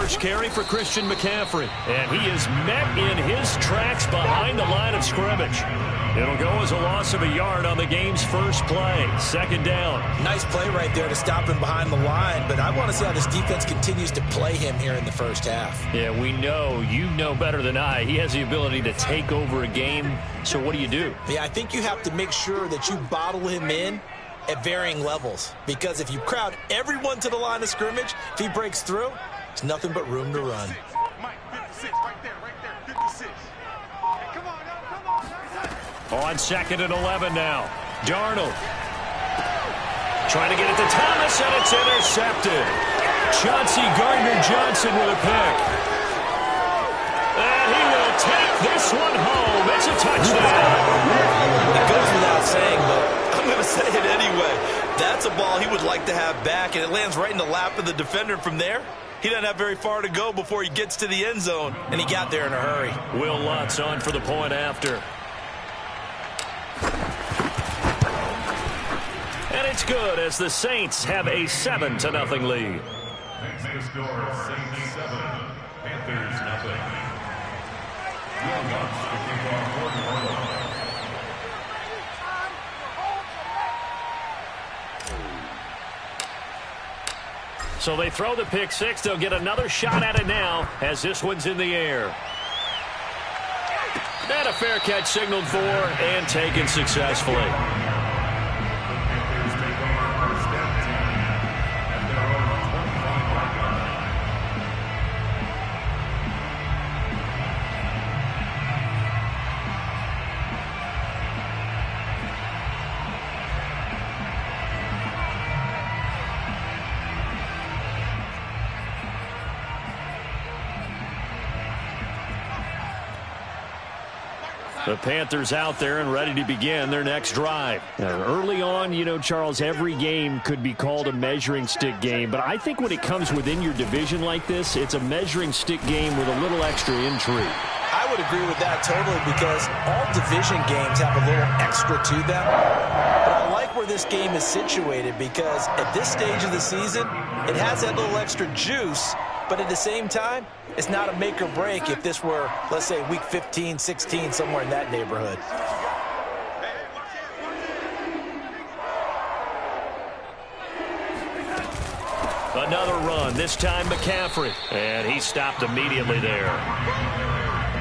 first carry for Christian McCaffrey. And he is met in his tracks behind the line of scrimmage. It'll go as a loss of a yard on the game's first play. Second down. Nice play right there to stop him behind the line, but I want to see how this defense continues to play him here in the first half. Yeah, we know, you know better than I, he has the ability to take over a game. So what do you do? Yeah, I think you have to make sure that you bottle him in at varying levels, because if you crowd everyone to the line of scrimmage, if he breaks through, there's nothing but room to run. Mike, 56, right there, 56. Hey, come on, On 2nd and 11 now. Darnold trying to get it to Thomas, and it's intercepted. Chauncey Gardner-Johnson with a pick. And he will take this one home. It's a touchdown. It goes without saying, but I'm going to say it anyway. That's a ball he would like to have back, and it lands right in the lap of the defender. From there, he doesn't have very far to go before he gets to the end zone, and he got there in a hurry. Will Lutz on for the point after. And it's good as the Saints have a 7-0 lead. Next score, Saints 7, Panthers nothing. Will Lutz to kick off for New Orleans. So they throw the pick six. They'll get another shot at it now as this one's in the air. And a fair catch signaled for and taken successfully. Panthers take over first down 10 at their own 25-yard line. The Panthers out there and ready to begin their next drive. Now, early on, you know, Charles, every game could be called a measuring stick game. But I think when it comes within your division like this, it's a measuring stick game with a little extra intrigue. I would agree with that totally, because all division games have a little extra to them. But I like where this game is situated, because at this stage of the season, it has that little extra juice. But at the same time, it's not a make or break if this were, let's say, week 15, 16, somewhere in that neighborhood. Another run, this time McCaffrey. And he stopped immediately there.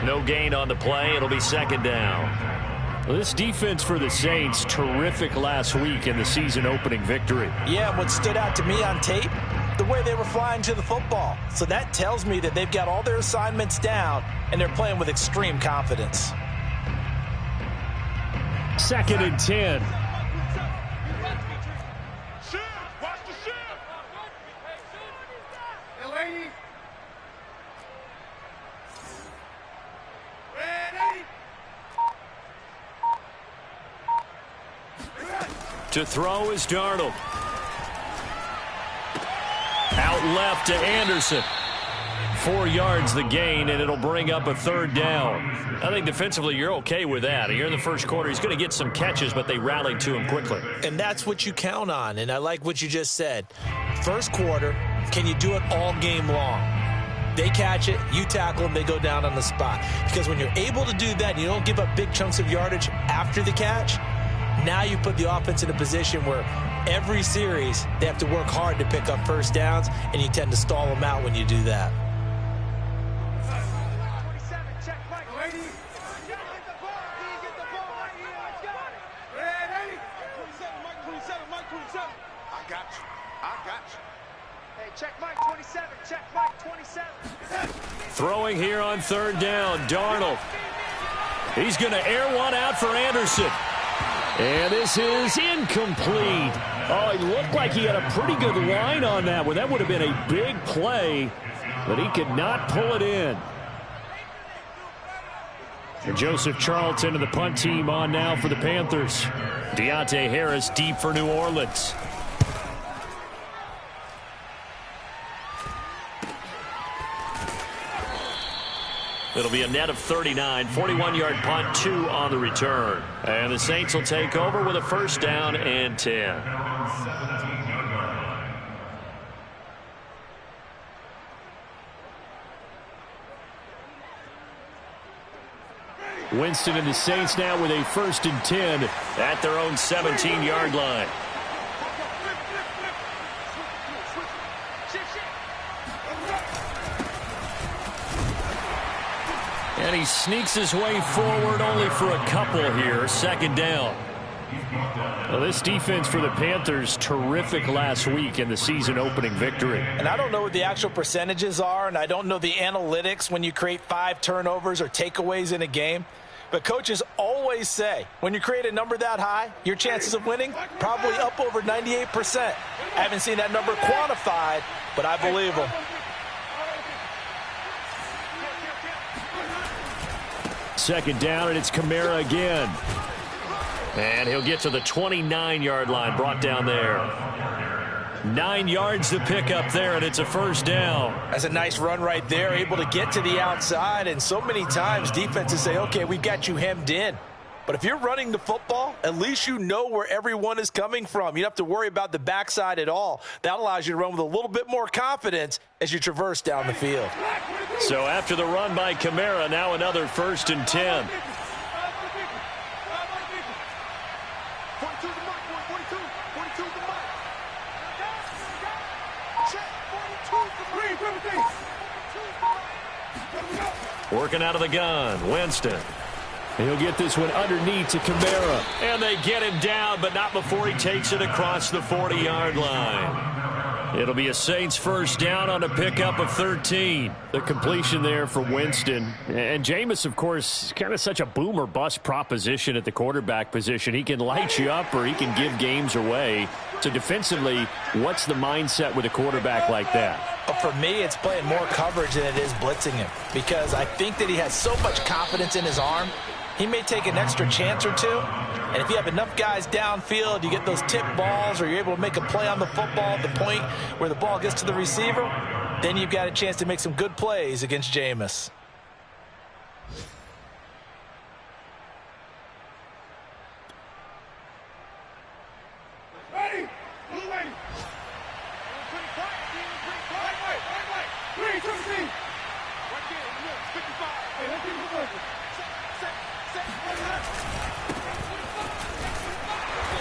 No gain on the play. It'll be second down. Well, this defense for the Saints, terrific last week in the season-opening victory. Yeah, what stood out to me on tape, the way they were flying to the football. So that tells me that they've got all their assignments down, and they're playing with extreme confidence. 2nd and 10. watch the shift. Hey, lady. Ready. To throw is Darnold. Out left to Anderson. 4 yards the gain, and it'll bring up a third down. I think defensively you're okay with that. Here in the first quarter, he's going to get some catches, but they rallied to him quickly. And that's what you count on, and I like what you just said. First quarter, can you do it all game long? They catch it, you tackle them, they go down on the spot. Because when you're able to do that, and you don't give up big chunks of yardage after the catch, now you put the offense in a position where every series they have to work hard to pick up first downs, and you tend to stall them out when you do that. Throwing here on third down, Darnold. He's going to air one out for Anderson. And this is incomplete. Oh, it looked like he had a pretty good line on that one. That would have been a big play, but he could not pull it in. And Joseph Charlton and the punt team on now for the Panthers. Deontay Harris deep for New Orleans. It'll be a net of 39, 41-yard punt, 2 on the return. And the Saints will take over with a first down and 10. Winston and the Saints now with a 1st and 10 at their own 17-yard line. And he sneaks his way forward only for a couple here. 2nd down. Well, this defense for the Panthers, terrific last week in the season-opening victory. And I don't know what the actual percentages are, and I don't know the analytics when you create 5 turnovers or takeaways in a game. But coaches always say, when you create a number that high, your chances of winning probably up over 98%. I haven't seen that number quantified, but I believe them. Second down, and it's Kamara again. And he'll get to the 29-yard line, brought down there. 9 yards to pick up there, and it's a 1st down. That's a nice run right there, able to get to the outside. And so many times defenses say, okay, we've got you hemmed in. But if you're running the football, at least you know where everyone is coming from. You don't have to worry about the backside at all. That allows you to run with a little bit more confidence as you traverse down the field. So after the run by Kamara, now another 1st and 10. Working out of the gun, Winston. He'll get this one underneath to Kamara. And they get him down, but not before he takes it across the 40-yard line. It'll be a Saints 1st down on a pickup of 13. The completion there for Winston. And Jameis, of course, kind of such a boom or bust proposition at the quarterback position. He can light you up or he can give games away. So defensively, what's the mindset with a quarterback like that? But for me, it's playing more coverage than it is blitzing him, because I think that he has so much confidence in his arm. He may take an extra chance or two, and if you have enough guys downfield, you get those tip balls, or you're able to make a play on the football at the point where the ball gets to the receiver, then you've got a chance to make some good plays against Jameis.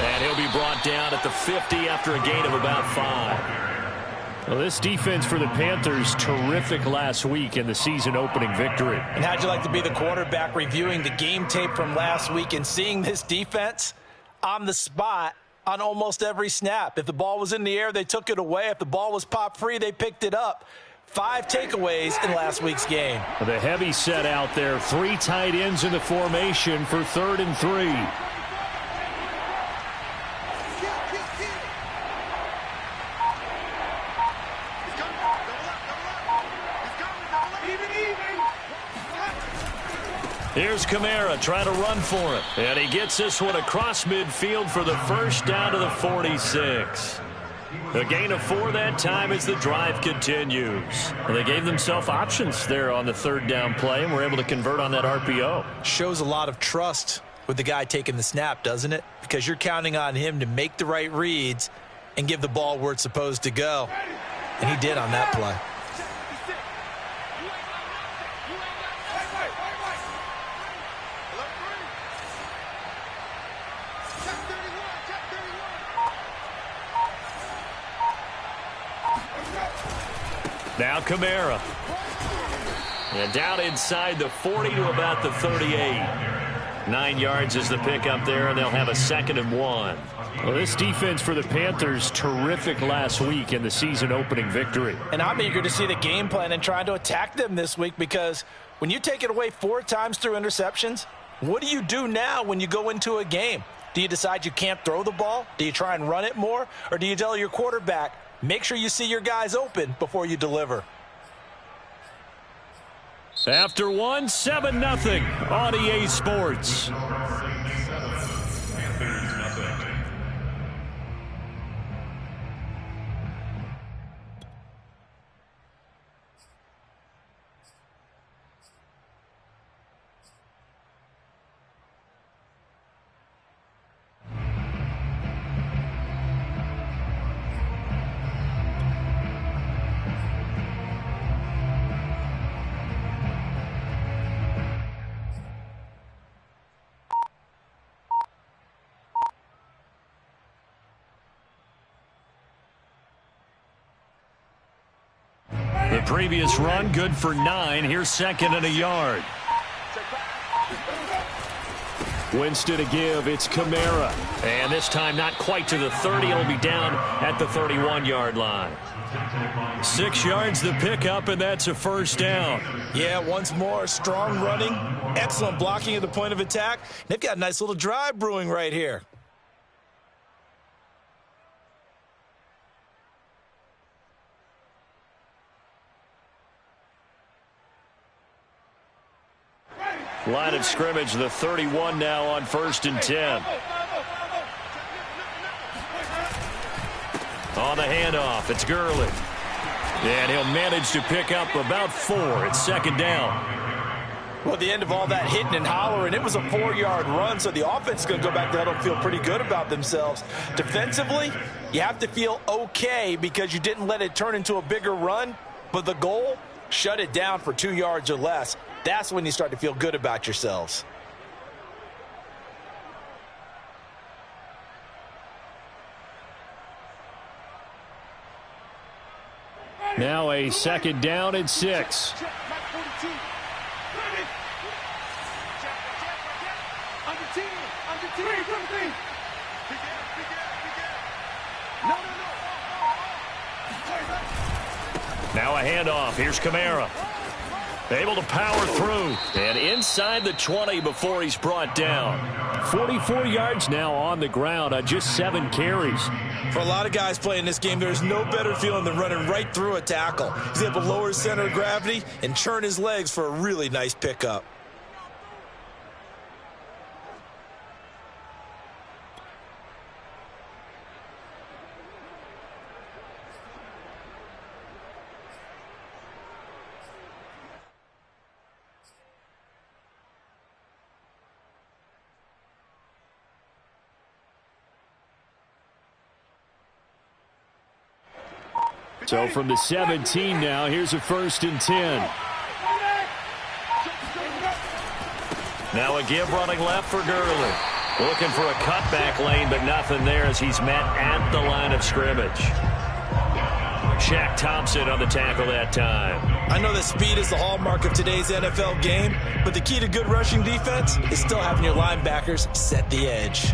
And he'll be brought down at the 50 after a gain of about 5. Well, this defense for the Panthers, terrific last week in the season-opening victory. And how'd you like to be the quarterback reviewing the game tape from last week and seeing this defense on the spot on almost every snap? If the ball was in the air, they took it away. If the ball was pop free, they picked it up. 5 takeaways in last week's game. The heavy set out there. 3 tight ends in the formation for 3rd and 3. Here's Kamara trying to run for it. And he gets this one across midfield for the 1st down to the 46. A gain of 4 that time as the drive continues. And they gave themselves options there on the 3rd down play and were able to convert on that RPO. Shows a lot of trust with the guy taking the snap, doesn't it? Because you're counting on him to make the right reads and give the ball where it's supposed to go. And he did on that play. Now Kamara. And down inside the 40 to about the 38. 9 yards is the pickup there, and they'll have a 2nd and 1. Well, this defense for the Panthers, terrific last week in the season-opening victory. And I'm eager to see the game plan and trying to attack them this week, because when you take it away 4 times through interceptions, what do you do now when you go into a game? Do you decide you can't throw the ball? Do you try and run it more? Or do you tell your quarterback, make sure you see your guys open before you deliver? After 1, 7-0 on EA Sports. previous run, good for 9. Here's 2nd and a yard. Winston to give. It's Kamara. And this time not quite to the 30. It'll be down at the 31-yard line. 6 yards the pickup, and that's a first down. Yeah, once more, strong running, excellent blocking at the point of attack. They've got a nice little drive brewing right here. Line of scrimmage, the 31 now on 1st and 10. On the handoff, it's Gurley. And he'll manage to pick up about 4. It's 2nd down. Well, at the end of all that hitting and hollering, it was a 4-yard run, so the offense is going to go back there and feel pretty good about themselves. Defensively, you have to feel okay because you didn't let it turn into a bigger run, but the goal, shut it down for 2 yards or less. That's when you start to feel good about yourselves. Now a 2nd down and 6. Now a handoff. Here's Kamara. Able to power through. And inside the 20 before he's brought down. 44 yards now on the ground on just 7 carries. For a lot of guys playing this game, there's no better feeling than running right through a tackle. He's able to lower his center of gravity and churn his legs for a really nice pickup. So from the 17 now, here's a 1st and 10. Now a give running left for Gurley. Looking for a cutback lane, but nothing there as he's met at the line of scrimmage. Shaq Thompson on the tackle that time. I know that speed is the hallmark of today's NFL game, but the key to good rushing defense is still having your linebackers set the edge.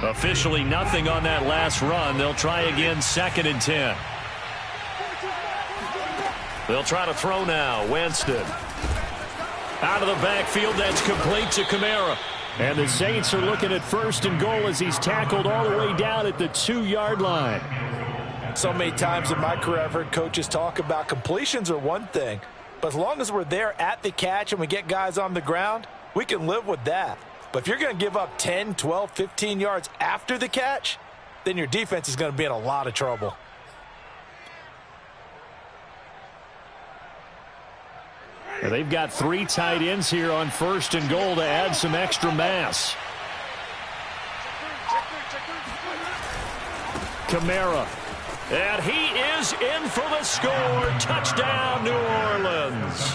Officially nothing on that last run. They'll try again, 2nd and 10. They'll try to throw now. Winston. Out of the backfield, that's complete to Kamara. And the Saints are looking at 1st and goal as he's tackled all the way down at the 2-yard line. So many times in my career I've heard coaches talk about completions are one thing, but as long as we're there at the catch and we get guys on the ground, we can live with that. But if you're going to give up 10, 12, 15 yards after the catch, then your defense is going to be in a lot of trouble. They've got 3 tight ends here on 1st and goal to add some extra mass. Kamara. And he is in for the score. Touchdown, New Orleans.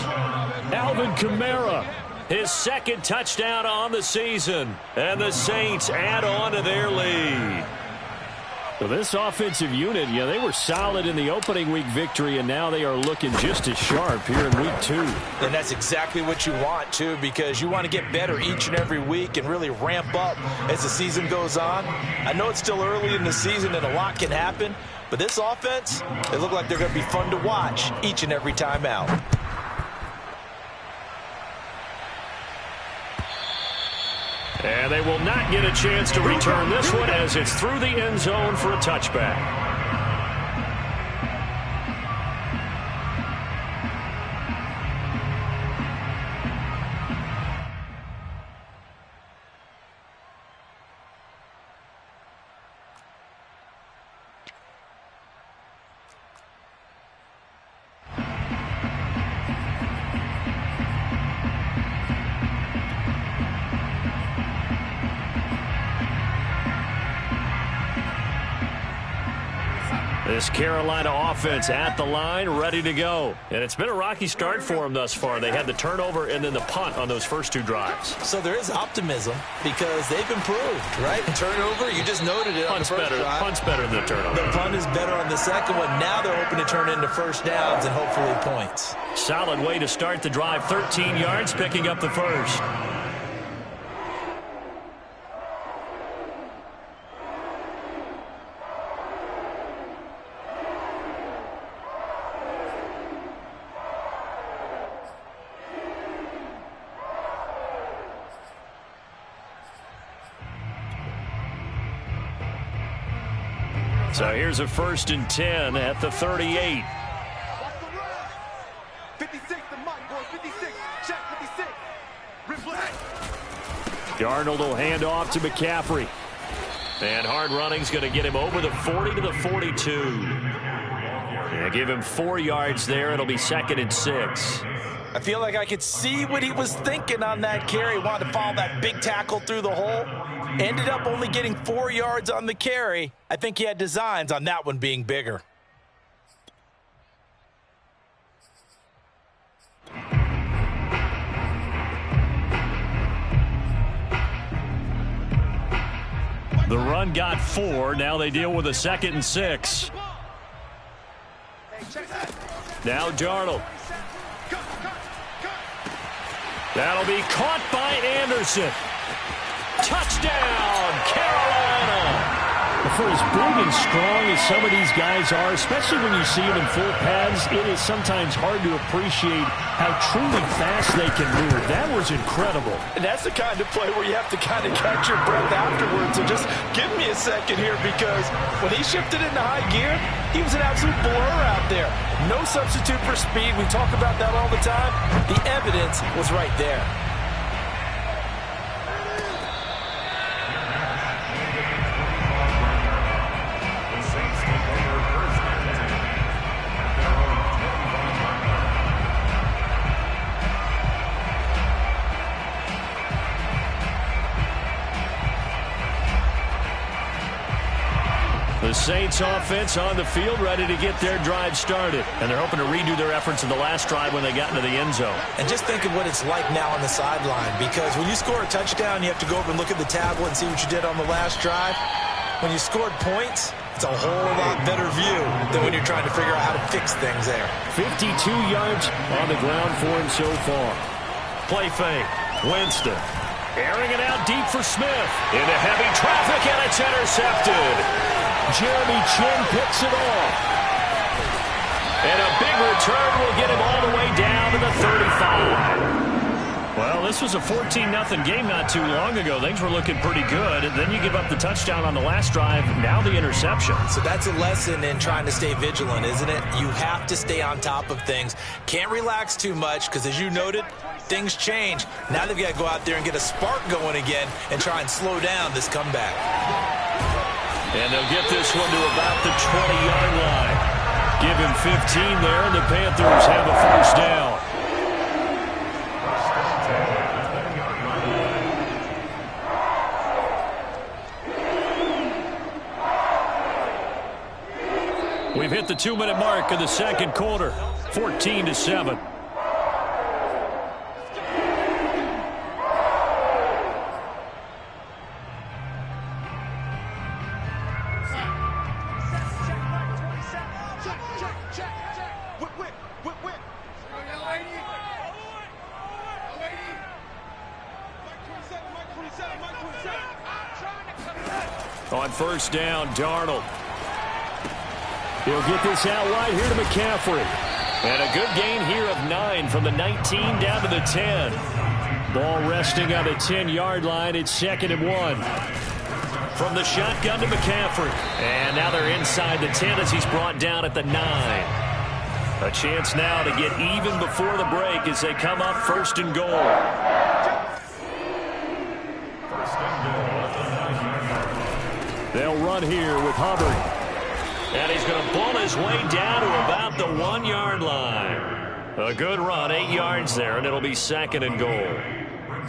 Alvin Kamara. His 2nd touchdown on the season. And the Saints add on to their lead. So this offensive unit, yeah, they were solid in the opening week victory, and now they are looking just as sharp here in week 2. And that's exactly what you want, too, because you want to get better each and every week and really ramp up as the season goes on. I know it's still early in the season and a lot can happen, but this offense, they look like they're going to be fun to watch each and every time out. And they will not get a chance to return this one as it's through the end zone for a touchback. This Carolina offense at the line, ready to go. And it's been a rocky start for them thus far. They had the turnover and then the punt on those first two drives. So there is optimism because they've improved, right? Turnover, you just noted it on the first drive. Punt's better than the turnover. The punt is better on the second one. Now they're hoping to turn into first downs and hopefully points. Solid way to start the drive. 13 yards, picking up the first. So here's a 1st and 10 at the 38. 56, the mic, boy, 56. Check 56. Replay. Darnold will hand off to McCaffrey. And hard running's going to get him over the 40 to the 42. And give him 4 yards there. It'll be 2nd and 6. I feel like I could see what he was thinking on that carry. Wanted to follow that big tackle through the hole. Ended up only getting 4 yards on the carry. I think he had designs on that one being bigger. The run got 4. Now they deal with a 2nd and 6. Now Darnold. That'll be caught by Anderson. Touchdown, Carolina! For as big and strong as some of these guys are, especially when you see them in full pads, it is sometimes hard to appreciate how truly fast they can move. That was incredible. And that's the kind of play where you have to kind of catch your breath afterwards. So just give me a second here, because when he shifted into high gear, he was an absolute blur out there. No substitute for speed. We talk about that all the time. The evidence was right there. The Saints offense on the field, ready to get their drive started. And they're hoping to redo their efforts in the last drive when they got into the end zone. And just think of what it's like now on the sideline, because when you score a touchdown, you have to go over and look at the tablet and see what you did on the last drive. When you scored points, it's a whole lot better view than when you're trying to figure out how to fix things there. 52 yards on the ground for him so far. Play fake. Winston airing it out deep for Smith. Into heavy traffic, and it's intercepted. Jeremy Chin picks it off. And a big return will get him all the way down to the 35. Well, this was a 14-0 game not too long ago. Things were looking pretty good. And then you give up the touchdown on the last drive. Now the interception. So that's a lesson in trying to stay vigilant, isn't it? You have to stay on top of things. Can't relax too much, because as you noted, things change. Now they've got to go out there and get a spark going again and try and slow down this comeback. And they'll get this one to about the 20-yard line. Give him 15 there, and the Panthers have a first down. We've hit the 2-minute mark of the second quarter, 14-7. On first down, Darnold. He'll get this out wide here to McCaffrey. And a good gain here of 9 from the 19 down to the 10. Ball resting on the 10-yard line. It's 2nd and 1. From the shotgun to McCaffrey. And now they're inside the 10 as he's brought down at the 9. A chance now to get even before the break as they come up 1st and goal. They'll run here with Hubbard. And he's going to pull his way down to about the 1-yard line. A good run, 8 yards there, and it'll be 2nd and goal.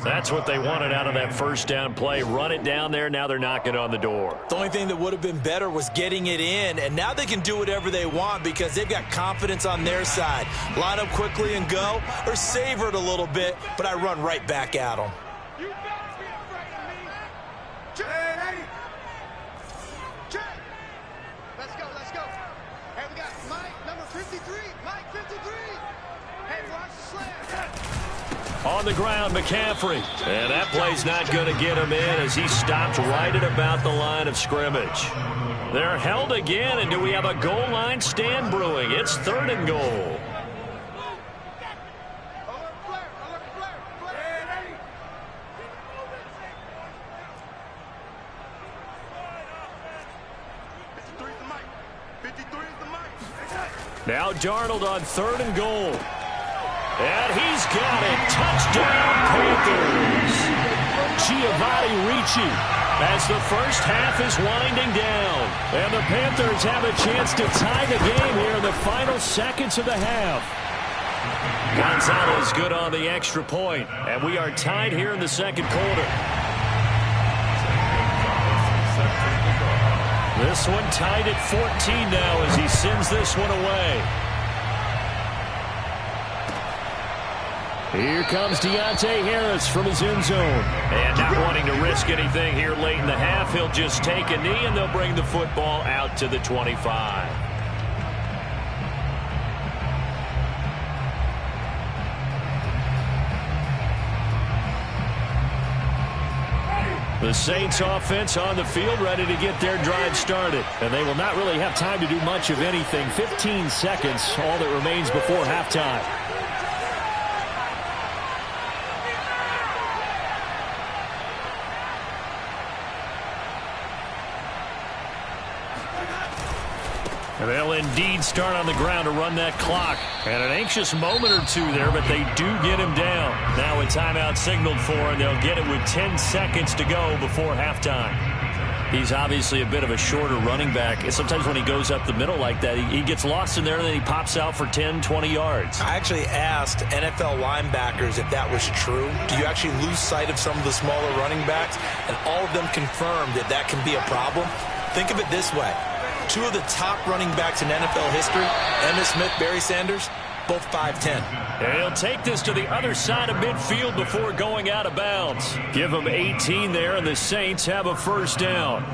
That's what they wanted out of that first down play. Run it down there. Now they're knocking on the door. The only thing that would have been better was getting it in, and now they can do whatever they want because they've got confidence on their side. Line up quickly and go, or savor it a little bit, but I run right back at them. You better be afraid of me. Jay! Jay! Let's go, let's go. Hey, we got Mike, number 53. Mike, 53. Hey, watch the slam. On the ground, McCaffrey. And that play's not going to get him in as he stopped right at about the line of scrimmage. They're held again, and do we have a goal line stand brewing? It's 3rd and goal. Alert flare, alert flare, flare. 53 is the mic. 53 is the mic. Now Darnold on 3rd and goal. And he's got it. Touchdown, Panthers. Giovanni Ricci as the first half is winding down. And the Panthers have a chance to tie the game here in the final seconds of the half. Gonzalez good on the extra point. And we are tied here in the second quarter. This one tied at 14 now as he sends this one away. Here comes Deontay Harris from his end zone. And not wanting to risk anything here late in the half, he'll just take a knee and they'll bring the football out to the 25. The Saints offense on the field ready to get their drive started. And they will not really have time to do much of anything. 15 seconds, all that remains before halftime. And they'll indeed start on the ground to run that clock. And an anxious moment or two there, but they do get him down. Now a timeout signaled for, and they'll get it with 10 seconds to go before halftime. He's obviously a bit of a shorter running back. And sometimes when he goes up the middle like that, he gets lost in there, and then he pops out for 10, 20 yards. I actually asked NFL linebackers if that was true. Do you actually lose sight of some of the smaller running backs? And all of them confirmed that that can be a problem. Think of it this way. 2 of the top running backs in NFL history, Emmitt Smith, Barry Sanders, both 5'10". And he'll take this to the other side of midfield before going out of bounds. Give him 18 there, and the Saints have a first down.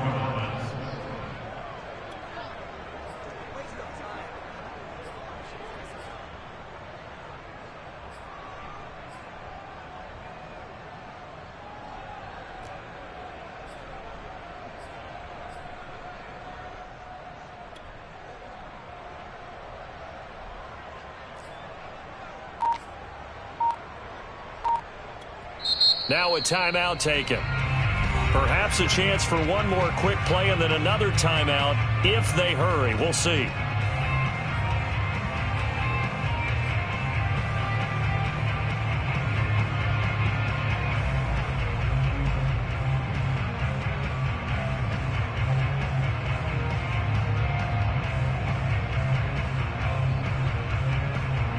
Now a timeout taken. Perhaps a chance for one more quick play and then another timeout if they hurry. We'll see.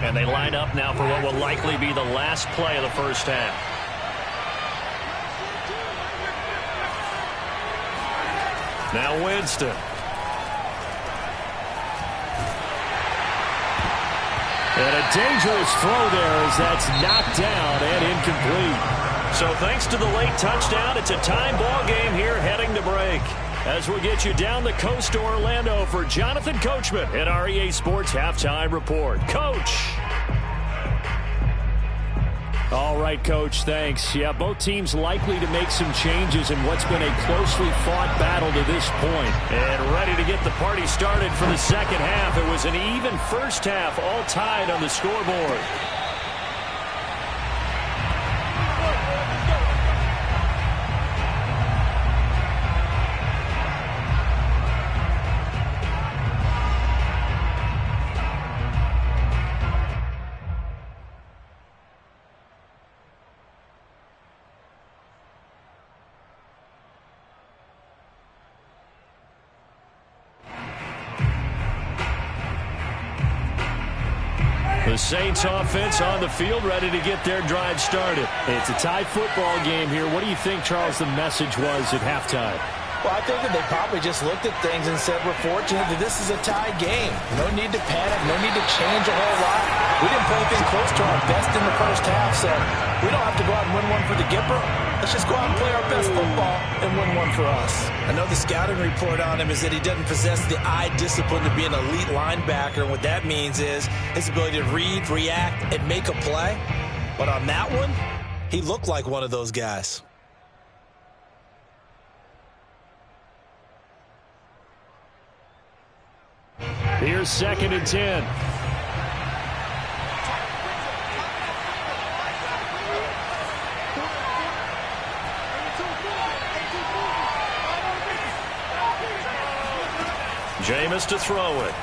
And they line up now for what will likely be the last play of the first half. Now Winston. And a dangerous throw there as that's knocked down and incomplete. So thanks to the late touchdown, it's a time ball game here heading to break. As we get you down the coast to Orlando for Jonathan Coachman at our EA Sports Halftime Report. Coach. All right, Coach, thanks. Yeah, both teams likely to make some changes in what's been a closely fought battle to this point. And ready to get the party started for the second half. It was an even first half, all tied on the scoreboard. The Saints offense on the field, ready to get their drive started. It's a tie football game here. What do you think, Charles, the message was at halftime? Well, I think that they probably just looked at things and said, we're fortunate that this is a tie game. No need to panic, no need to change a whole lot. We didn't play anything close to our best in the first half, so we don't have to go out and win one for the Gipper. Let's just go out and play our best football and win one for us. I know the scouting report on him is that he doesn't possess the eye discipline to be an elite linebacker, and what that means is his ability to read, react, and make a play. But on that one, he looked like one of those guys. Here's 2nd and 10. Jameis to throw it.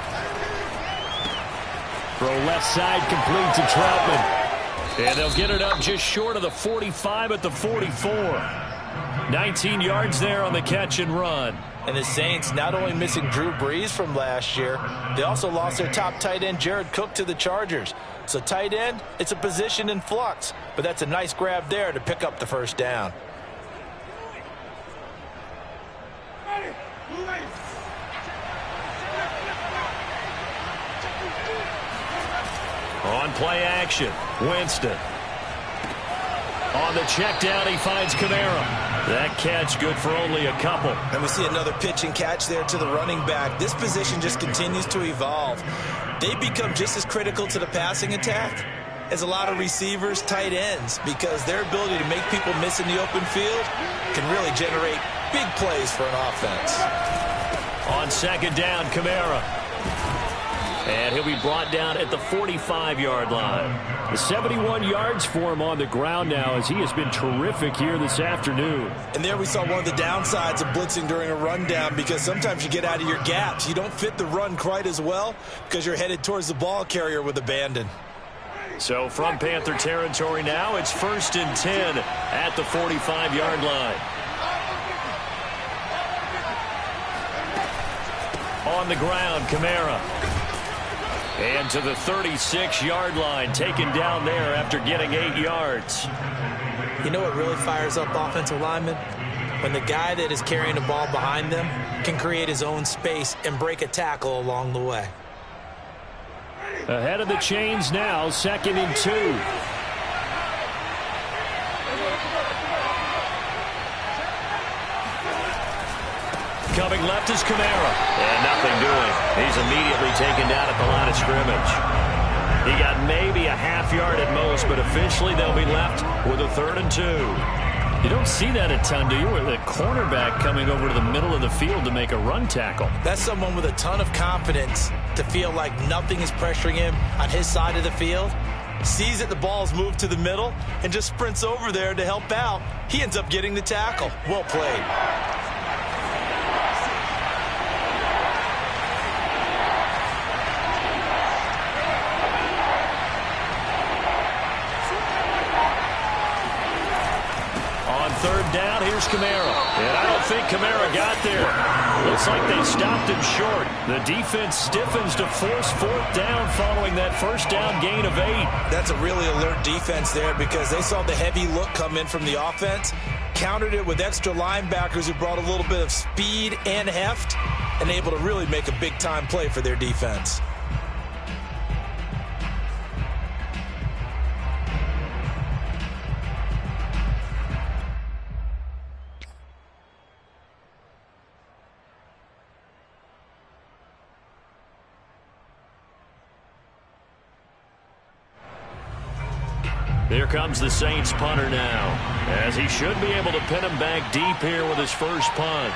Throw left side, complete to Troutman. And they'll get it up just short of the 45 at the 44. 19 yards there on the catch and run. And the Saints not only missing Drew Brees from last year, they also lost their top tight end, Jared Cook, to the Chargers. So tight end, it's a position in flux. But that's a nice grab there to pick up the first down. On play action, Winston. On the check down, he finds Kamara. That catch good for only a couple. And we see another pitch and catch there to the running back. This position just continues to evolve. They become just as critical to the passing attack as a lot of receivers, tight ends, because their ability to make people miss in the open field can really generate big plays for an offense. On 2nd down, Kamara. And he'll be brought down at the 45-yard line. The 71 yards for him on the ground now, as he has been terrific here this afternoon. And there we saw one of the downsides of blitzing during a rundown, because sometimes you get out of your gaps. You don't fit the run quite as well because you're headed towards the ball carrier with abandon. So from Panther territory now, it's 1st and 10 at the 45-yard line. On the ground, Kamara. And to the 36-yard line, taken down there after getting 8 yards. You know what really fires up offensive linemen? When the guy that is carrying the ball behind them can create his own space and break a tackle along the way. Ahead of the chains now, 2nd and 2. Coming left is Kamara. And nothing doing. He's immediately taken down at the line of scrimmage. He got maybe a half yard at most, but officially they'll be left with a 3rd and 2. You don't see that a ton, do you? With a cornerback coming over to the middle of the field to make a run tackle. That's someone with a ton of confidence to feel like nothing is pressuring him on his side of the field. Sees that the ball's moved to the middle and just sprints over there to help out. He ends up getting the tackle. Well played. On 3rd down, here's Kamara. And I don't think Kamara got there. Looks like they stopped him short. The defense stiffens to force 4th down following that 1st down gain of 8. That's a really alert defense there, because they saw the heavy look come in from the offense, countered it with extra linebackers who brought a little bit of speed and heft, and able to really make a big-time play for their defense. Here comes the Saints punter now, as he should be able to pin him back deep here with his first punt.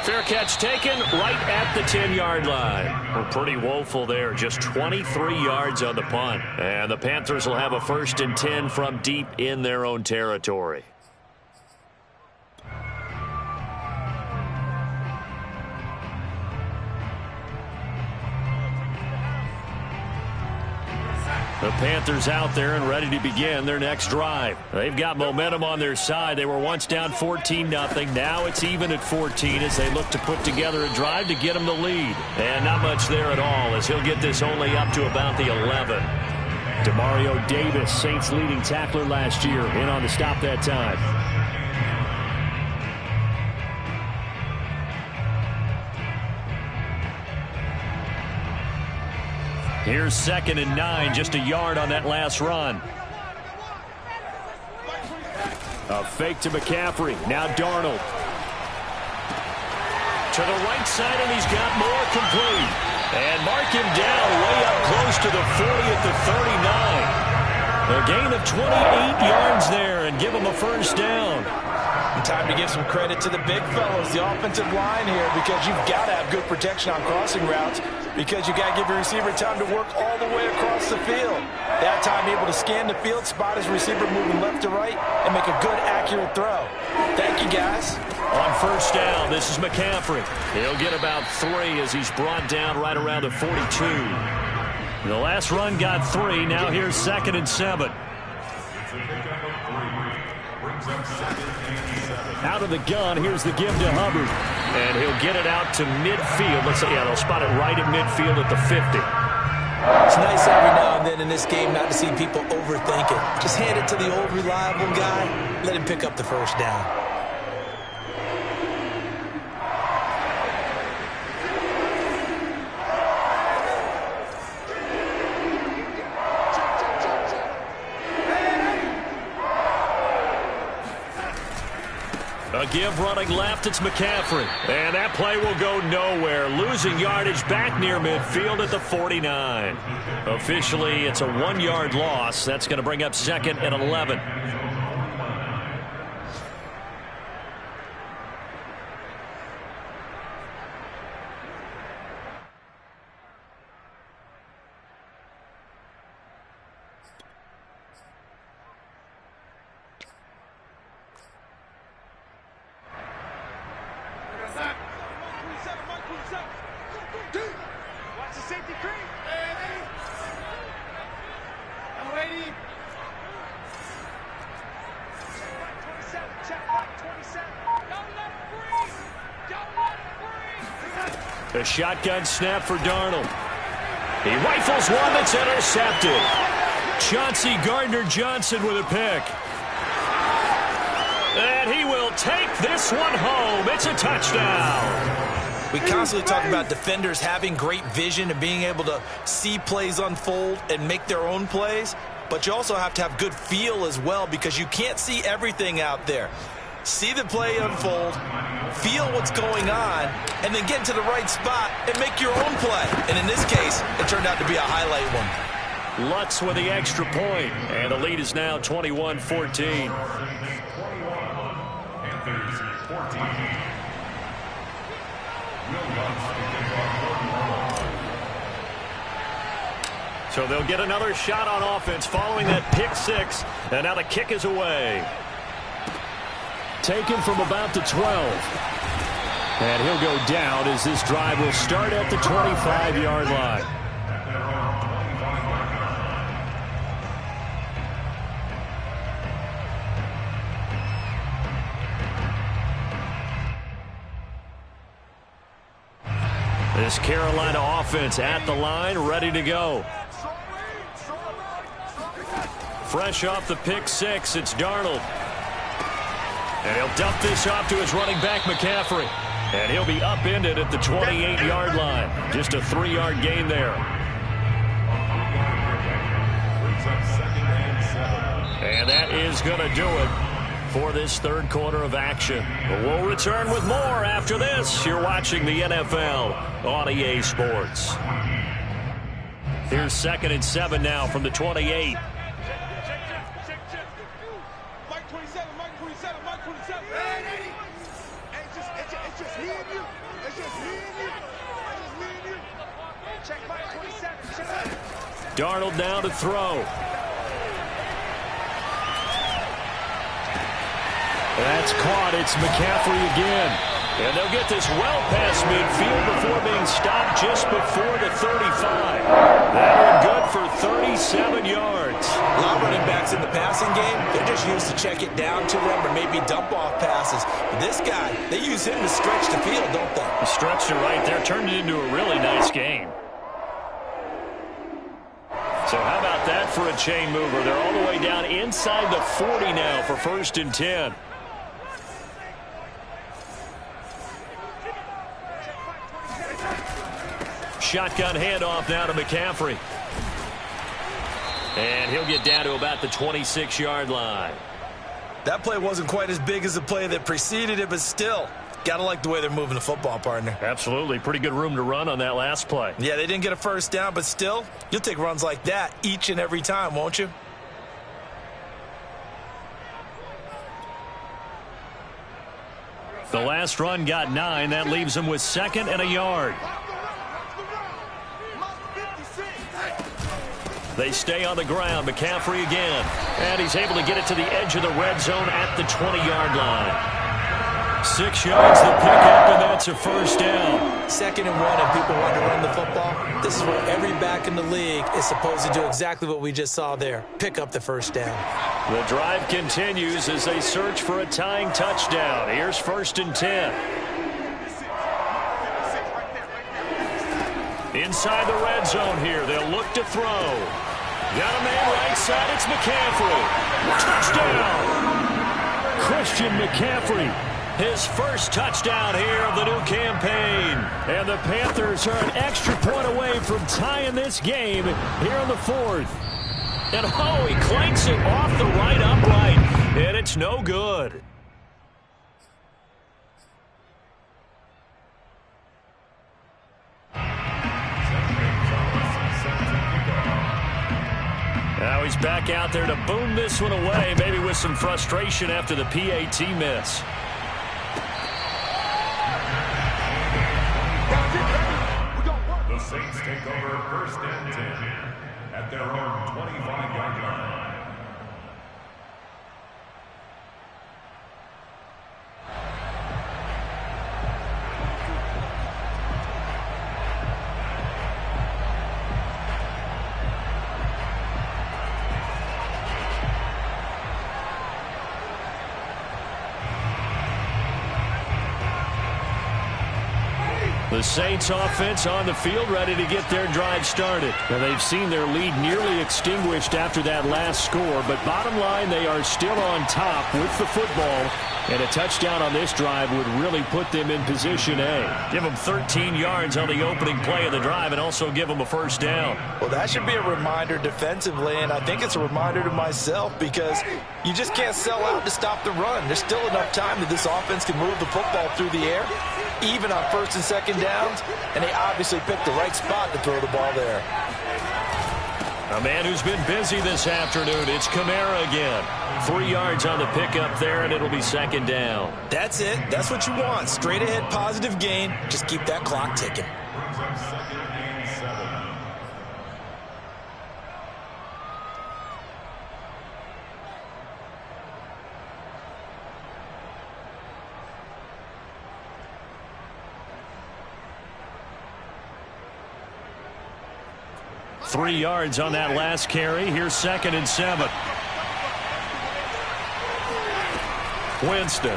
Fair catch taken right at the 10-yard line. We're pretty woeful there, just 23 yards on the punt. And the Panthers will have a 1st and 10 from deep in their own territory. The Panthers out there and ready to begin their next drive. They've got momentum on their side. They were once down 14-0. Now it's even at 14 as they look to put together a drive to get them the lead. And not much there at all as he'll get this only up to about the 11. Demario Davis, Saints leading tackler last year, in on the stop that time. Here's 2nd and 9, just a yard on that last run. A fake to McCaffrey. Now Darnold. To the right side, and he's got more complete. And mark him down way up close to the 40 at the 39. A gain of 28 yards there and give him a first down. And time to give some credit to the big fellows, the offensive line here, because you've got to have good protection on crossing routes, because you got to give your receiver time to work all the way across the field. That time able to scan the field, spot his receiver moving left to right, and make a good, accurate throw. Thank you, guys. On first down, this is McCaffrey. He'll get about 3 as he's brought down right around the 42. The last run got 3. Now here's 2nd and 7. Out of the gun, here's the give to Hubbard. And he'll get it out to midfield. Let's say, yeah, they'll spot it right at midfield at the 50. It's nice every now and then in this game not to see people overthink it. Just hand it to the old reliable guy. Let him pick up the first down. A give running left, it's McCaffrey. And that play will go nowhere. Losing yardage back near midfield at the 49. Officially, it's a 1-yard loss. That's going to bring up 2nd and 11. A shotgun snap for Darnold. He rifles one that's intercepted. Chauncey Gardner-Johnson with a pick. And he will take this one home. It's a touchdown. We constantly talk about defenders having great vision and being able to see plays unfold and make their own plays. But you also have to have good feel as well, because you can't see everything out there. See the play unfold, feel what's going on, and then get into the right spot and make your own play. And in this case, it turned out to be a highlight one. Lutz with the extra point, and the lead is now 21-14. Panthers 14. So they'll get another shot on offense following that pick 6, and now the kick is away. Taken from about the 12. And he'll go down as this drive will start at the 25-yard line. This Carolina offense at the line, ready to go. Fresh off the pick 6, it's Darnold. And he'll dump this off to his running back, McCaffrey. And he'll be upended at the 28-yard line. Just a 3-yard gain there. And that is going to do it for this third quarter of action. But we'll return with more after this. You're watching the NFL on EA Sports. Here's 2nd and 7 now from the 28. Darnold now to throw. That's caught. It's McCaffrey again. And they'll get this well past midfield before being stopped just before the 35. That one good for 37 yards. A lot of running backs in the passing game, they're just used to check it down to them or maybe dump off passes. But this guy, they use him to stretch the field, don't they? Stretched it right there, turned it into a really nice game. So how about that for a chain mover? They're all the way down inside the 40 now for 1st and 10. Shotgun handoff now to McCaffrey. And he'll get down to about the 26-yard line. That play wasn't quite as big as the play that preceded it, but still, gotta like the way they're moving the football, partner. Absolutely. Pretty good room to run on that last play. Yeah, they didn't get a first down, but still, you'll take runs like that each and every time, won't you? The last run got 9. That leaves them with 2nd and a yard. They stay on the ground. McCaffrey again. And he's able to get it to the edge of the red zone at the 20-yard line. 6 yards the pickup, and that's a first down. 2nd and 1, and people want to run the football. This is where every back in the league is supposed to do exactly what we just saw there. Pick up the first down. The drive continues as they search for a tying touchdown. Here's 1st and 10. Inside the red zone here. They'll look to throw. Got a man right side. It's McCaffrey. Touchdown. Christian McCaffrey. His first touchdown here of the new campaign. And the Panthers are an extra point away from tying this game here in the 4th. And oh, he clanks it off the right upright. And it's no good. Now he's back out there to boom this one away, maybe with some frustration after the PAT miss. The Saints take over 1st and 10 at their own 25-yard line. The Saints offense on the field, ready to get their drive started. Now, they've seen their lead nearly extinguished after that last score, but bottom line, they are still on top with the football, and a touchdown on this drive would really put them in position A. Give them 13 yards on the opening play of the drive and also give them a first down. Well, that should be a reminder defensively, and I think it's a reminder to myself because you just can't sell out to stop the run. There's still enough time that this offense can move the football through the air, even on 1st and 2nd downs, and they obviously picked the right spot to throw the ball there. A man who's been busy this afternoon, it's Kamara again. 3 yards on the pickup there, and it'll be 2nd down. That's it. That's what you want. Straight ahead, positive gain. Just keep that clock ticking. 3 yards on that last carry. Here's 2nd and 7. Winston.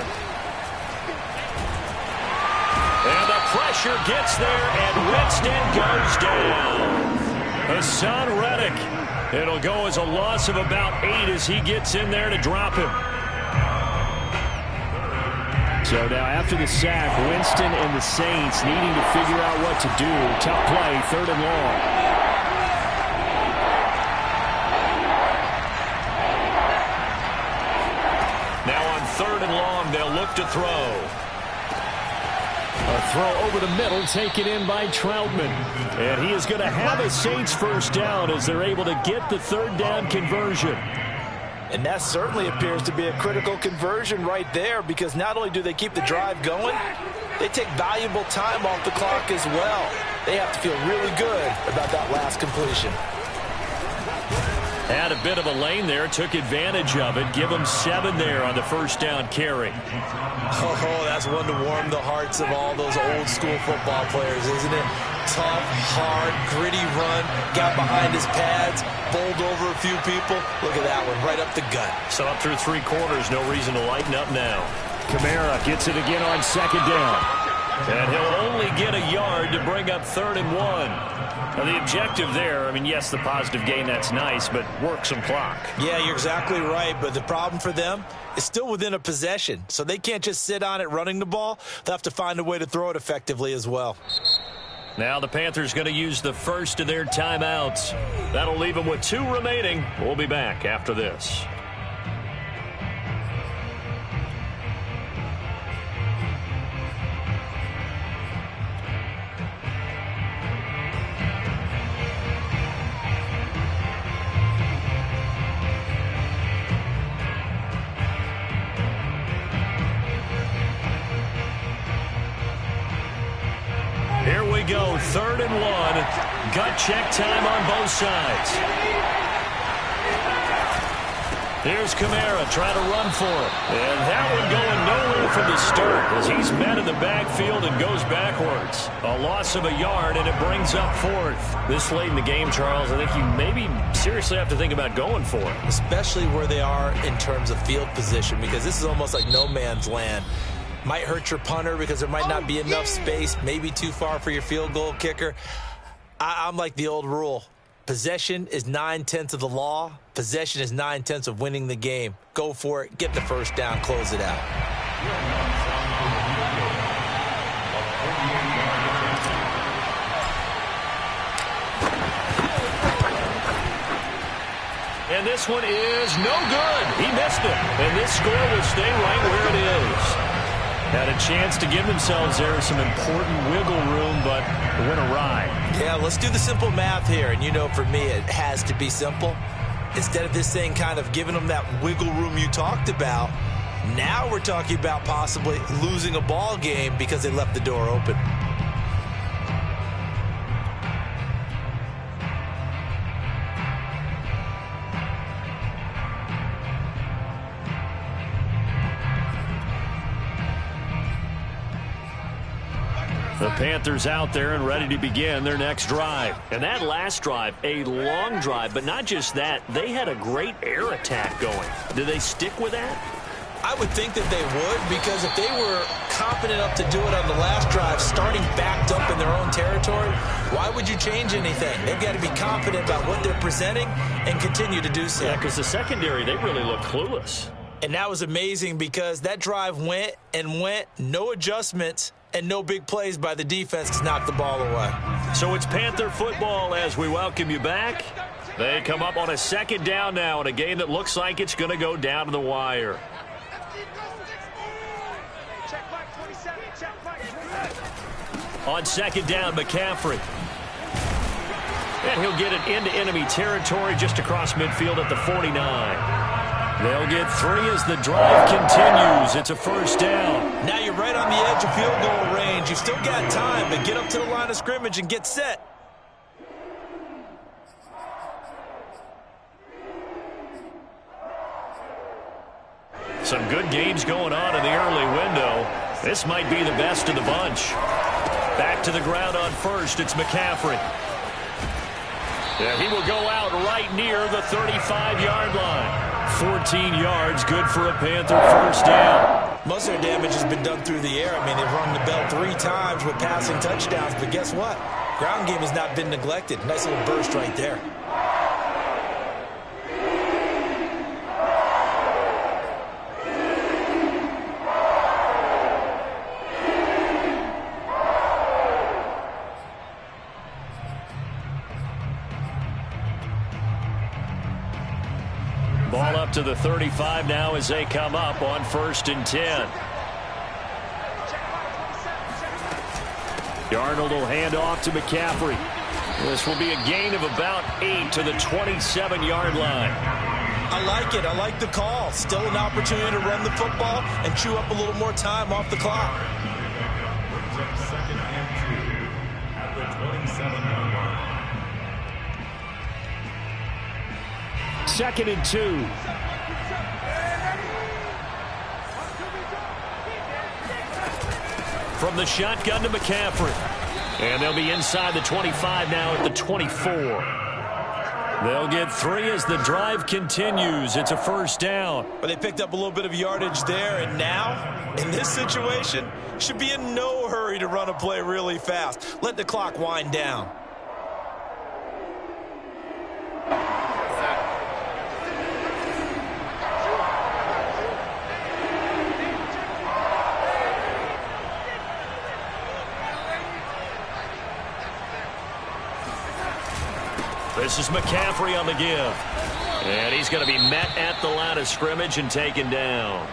And the pressure gets there, and Winston goes down. Hassan Reddick. It'll go as a loss of about 8 as he gets in there to drop him. So now after the sack, Winston and the Saints needing to figure out what to do. Tough play, 3rd and long. Now on 3rd and long, they'll look to throw. A throw over the middle, taken in by Troutman. And he is going to have a Saints first down as they're able to get the 3rd down conversion. And that certainly appears to be a critical conversion right there, because not only do they keep the drive going, they take valuable time off the clock as well. They have to feel really good about that last completion. Had a bit of a lane there, took advantage of it. Give him 7 there on the first down carry. Oh, that's one to warm the hearts of all those old school football players, isn't it? Tough, hard, gritty run, got behind his pads, bowled over a few people. Look at that one, right up the gut. So up through 3 quarters, no reason to lighten up now. Kamara gets it again on 2nd down. And he'll only get a yard to bring up 3rd and 1. Now, the objective there, I mean, yes, the positive gain, that's nice, but work some clock. Yeah, you're exactly right, but the problem for them is still within a possession, so they can't just sit on it running the ball. They'll have to find a way to throw it effectively as well. Now the Panthers going to use the first of their timeouts. That'll leave them with 2 remaining. We'll be back after this. Here we go, 3rd and 1. Gut check time on both sides. Here's Kamara trying to run for it. And that one going nowhere from the start as he's met in the backfield and goes backwards. A loss of a yard, and it brings up 4th. This late in the game, Charles, I think you maybe seriously have to think about going for it. Especially where they are in terms of field position, because this is almost like no man's land. Might hurt your punter because there might not be enough space, maybe too far for your field goal kicker. I'm like the old rule. Possession is 9/10 of the law. Possession is 9/10 of winning the game. Go for it. Get the first down. Close it out. And this one is no good. He missed it. And this score will stay right where it is. Had a chance to give themselves there some important wiggle room, but it went awry. Yeah, let's do the simple math here. And you know, for me, it has to be simple. Instead of this thing kind of giving them that wiggle room you talked about, now we're talking about possibly losing a ball game because they left the door open. The Panthers out there and ready to begin their next drive. And that last drive, a long drive, but not just that, they had a great air attack going. Do they stick with that? I would think that they would, because if they were confident enough to do it on the last drive, starting backed up in their own territory, why would you change anything? They've got to be confident about what they're presenting and continue to do so. Yeah, because the secondary, they really look clueless. And that was amazing because that drive went and went, no adjustments, and no big plays by the defense to knock the ball away. So it's Panther football as we welcome you back. They come up on a 2nd down now in a game that looks like it's going to go down to the wire. On 2nd down, McCaffrey. And he'll get it into enemy territory just across midfield at the 49. They'll get 3 as the drive continues. It's a 1st down. Now you're right on the edge of field goal range. You've still got time to get up to the line of scrimmage and get set. Some good games going on in the early window. This might be the best of the bunch. Back to the ground on 1st. It's McCaffrey. Yeah, he will go out right near the 35-yard line. 14 yards, good for a Panther 1st down. Most of their damage has been done through the air. I mean, they've rung the bell 3 times with passing touchdowns, but guess what? Ground game has not been neglected. Nice little burst right there. Ball up to the 35 now as they come up on 1st and 10. Darnold will hand off to McCaffrey. This will be a gain of about 8 to the 27-yard line. I like it. I like the call. Still an opportunity to run the football and chew up a little more time off the clock. 2nd and 2 at the 27-yard line. 2nd and 2. From the shotgun to McCaffrey. And they'll be inside the 25 now at the 24. They'll get 3 as the drive continues. It's a first down. But they picked up a little bit of yardage there, and now, in this situation, should be in no hurry to run a play really fast. Let the clock wind down. This is McCaffrey on the give. And he's going to be met at the line of scrimmage and taken down.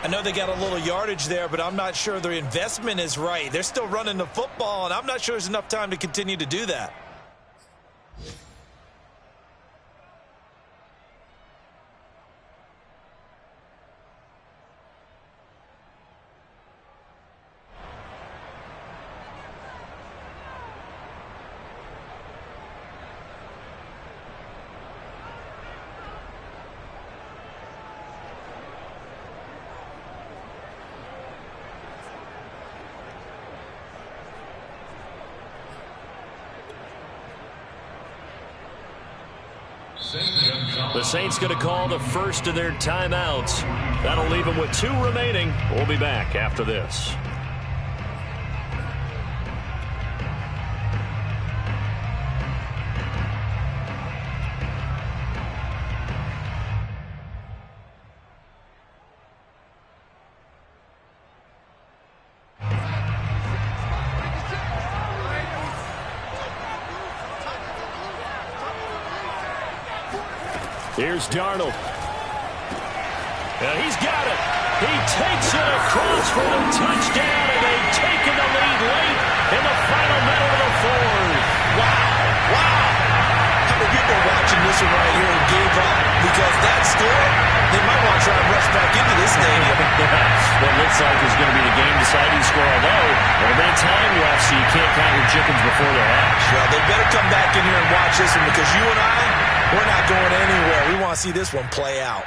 I know they got a little yardage there, but I'm not sure their investment is right. They're still running the football, and I'm not sure there's enough time to continue to do that. The Saints going to call the first of their timeouts. That'll leave them with 2 remaining. We'll be back after this. Here's Darnold. He's got it. He takes it across for the touchdown, and they've taken the lead late in the final minute of the 4th. Wow. How many people are watching this one right here and gave up because that score, they might want to try and rush back into this stadium. What looks like is going to be the game-deciding score, although a bit of time left, so you can't count your chickens before they're hatched. Well, they better come back in here and watch this one because you and I, we're not going anywhere. We want to see this one play out.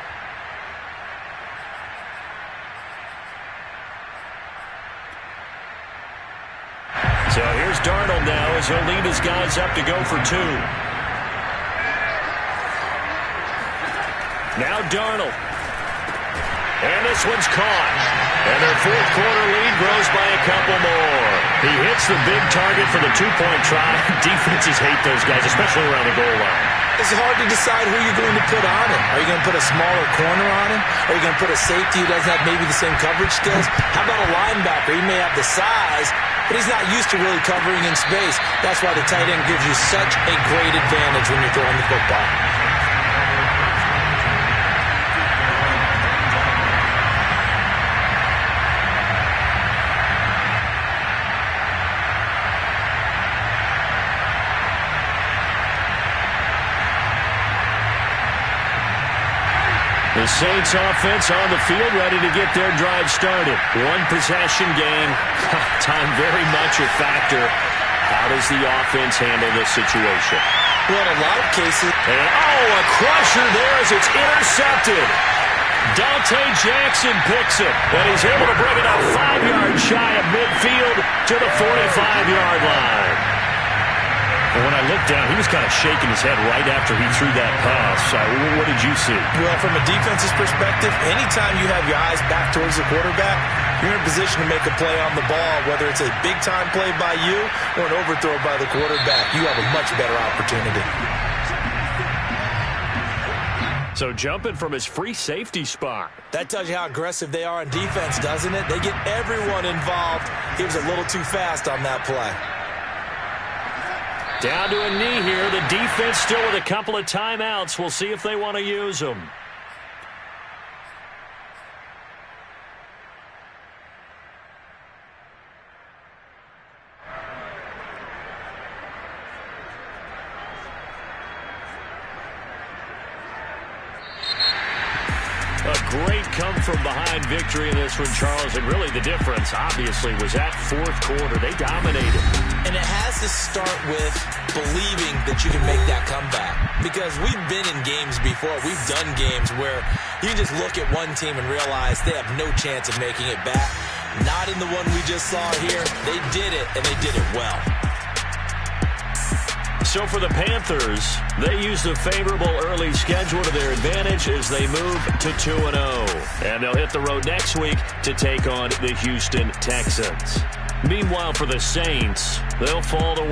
So here's Darnold now as he'll lead his guys up to go for 2. Now Darnold. And this one's caught. And their 4th quarter lead grows by a couple more. He hits the big target for the 2-point try. Defenses hate those guys, especially around the goal line. It's hard to decide who you're going to put on him. Are you going to put a smaller corner on him? Are you going to put a safety who doesn't have maybe the same coverage skills? How about a linebacker? He may have the size, but he's not used to really covering in space. That's why the tight end gives you such a great advantage when you're throwing the football. The Saints offense on the field, ready to get their drive started. 1 possession game. Time very much a factor. How does the offense handle this situation? Well, in a lot of cases. And, a crusher there as it's intercepted. Dante Jackson picks it, and he's able to bring it out 5 yards shy of midfield to the 45-yard line. And when I looked down, he was kind of shaking his head right after he threw that pass. What did you see? Well, from a defense's perspective, anytime you have your eyes back towards the quarterback, you're in a position to make a play on the ball, whether it's a big-time play by you or an overthrow by the quarterback. You have a much better opportunity. So jumping from his free safety spot. That tells you how aggressive they are on defense, doesn't it? They get everyone involved. He was a little too fast on that play. Down to a knee here. The defense still with a couple of timeouts. We'll see if they want to use them. A great come-from-behind victory in this one, Charles. And really the difference, obviously, was that 4th quarter. They dominated. And it has to start with believing that you can make that comeback. Because we've been in games before. We've done games where you just look at one team and realize they have no chance of making it back. Not in the one we just saw here. They did it, and they did it well. So for the Panthers, they used a favorable early schedule to their advantage as they move to 2-0. And they'll hit the road next week to take on the Houston Texans. Meanwhile, for the Saints, they'll fall to